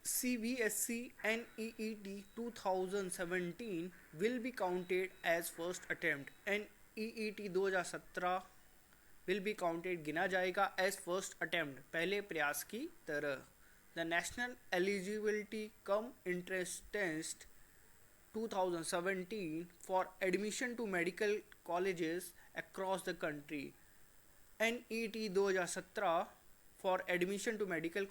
CBSE NEET 2017 will be counted as first attempt. NEET 2017 will be counted, गिना जाएगा as first attempt, पहले प्रयास की तरह. The National Eligibility cum Entrance Test 2017 for admission to medical colleges across the country. NET 2017 for admission to medical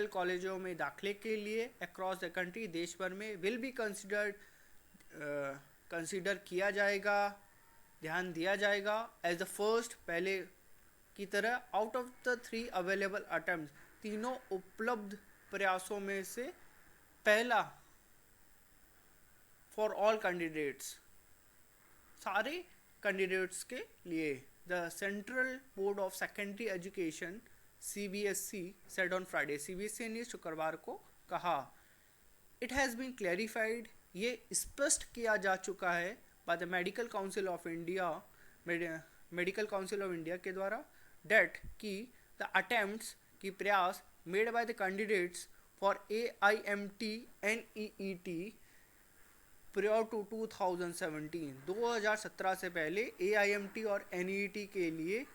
कॉलेजों में दाखिले के लिए अक्रॉस द कंट्री, देश भर में, विल बी कंसिडर किया जाएगा, ध्यान दिया जाएगा एज द फर्स्ट, पहले की तरह, out of the 3 available attempt, तीनों उपलब्ध प्रयासों में से पहला, फॉर ऑल कैंडिडेट्स, सारे कैंडिडेट्स के लिए. The Central Board of Secondary Education CBSE said on Friday. CBSE ने शुक्रवार को कहा, It has been clarified, ये स्पष्ट किया जा चुका है by the Medical Council of India, medical council of India के द्वारा, that कि the attempts की प्रयास made by the candidates for AIMT NEET prior to 2017 से पहले AIMT और NEET के लिए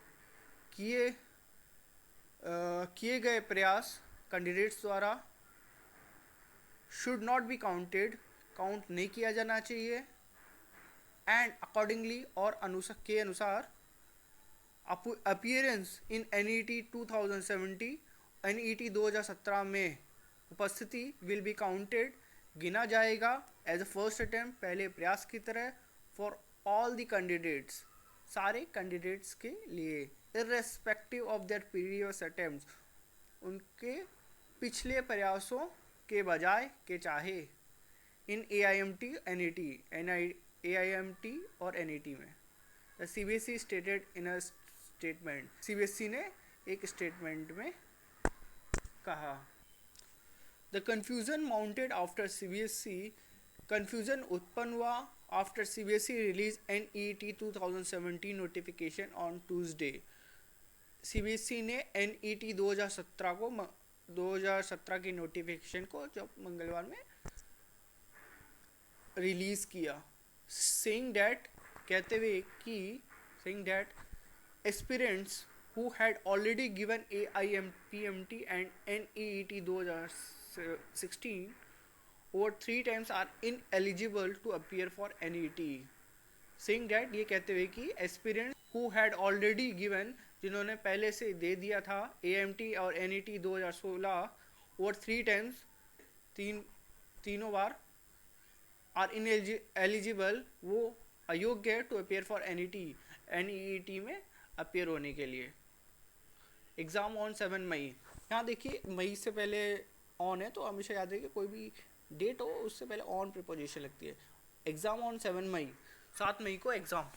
किए गए प्रयास कैंडिडेट्स द्वारा should not be counted, count नहीं किया जाना चाहिए. एंड अकॉर्डिंगली, और के अनुसार, अपीयरेंस इन NEET 2017 NEET 2017 में उपस्थिति विल बी काउंटेड, गिना जाएगा एज अ फर्स्ट अटेम्प्ट, पहले प्रयास की तरह, फॉर ऑल द कैंडिडेट्स, सारे कैंडिडेट्स के लिए, irrespective of their previous attempts, उनके पिछले प्रयासों के बजाय के चाहे, इन AIMT AIMT और NET में. The CBSE stated in a statement, CBSE ने एक स्टेटमेंट में कहा. The confusion mounted after confusion उत्पन्न हुआ after CBSE released NEET 2017 notification on Tuesday. CBSE ने NEET 2017 की नोटिफिकेशन को जब मंगलवार में रिलीज किया, saying that aspirants who had already given AIMT and NEET 2016 over 3 times are ineligible to appear for NET. Saying that, ये कहते हुए कि aspirants who had already given, जिन्होंने पहले से दे दिया था AIMT और NET 2016 over 3 times, तीनों बार, are ineligible, वो अयोग्य है to appear for NET में अपीयर होने के लिए. एग्ज़ाम ऑन 7 मई. यहाँ देखिए, मई से पहले ऑन है, तो हमेशा याद रखिए कोई भी डेट हो उससे पहले ऑन प्रीपोजिशन लगती है. एग्ज़ाम ऑन 7 मई, 7 मई को एग्ज़ाम.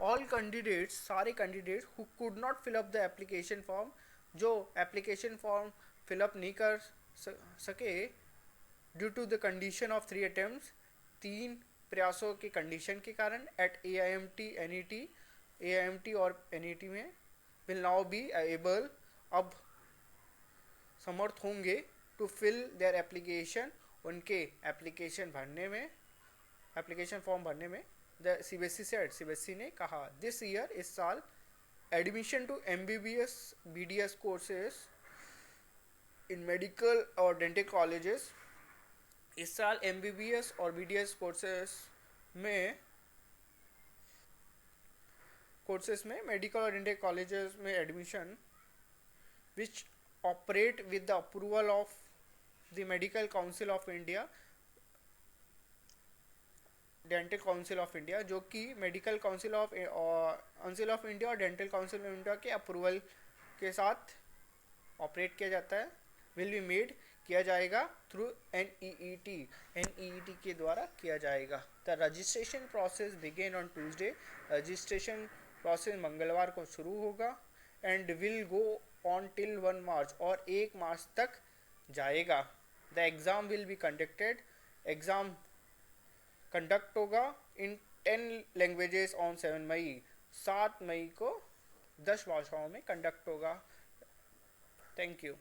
ऑल कैंडिडेट्स, सारे candidates who could not fill up the application form, जो एप्लीकेशन फॉर्म फिलअप नहीं कर सके due to the condition of 3 attempts, 3 प्रयासों के कंडीशन के कारण, एट AIMT और NET में, विल नाउ बी एबल, अब समर्थ होंगे, टू फिल देयर एप्लीकेशन, उनके एप्लीकेशन फॉर्म भरने में. द CBSE ने कहा, दिस ईयर, इस साल, admission to MBBS BDS courses in medical और डेंटल कॉलेजेस, इस साल MBBS और BDS कोर्सेज में मेडिकल और डेंटल कॉलेजेस में admission, which operate with the approval of the medical council of India, dental council of India, जो कि medical council of India और डेंटल काउंसिल ऑफ इंडिया के अप्रूवल के साथ ऑपरेट किया जाता है, विल बी मेड, किया जाएगा, थ्रू NEET के द्वारा किया जाएगा. The registration process begin on Tuesday, registration process मंगलवार को शुरू होगा, and will go on till 1 March, और 1 मार्च तक जाएगा. The exam will be conducted, exam conduct होगा इन 10 लैंग्वेजेस ऑन 7 मई, 7 मई को 10 भाषाओं में कंडक्ट होगा. Thank you.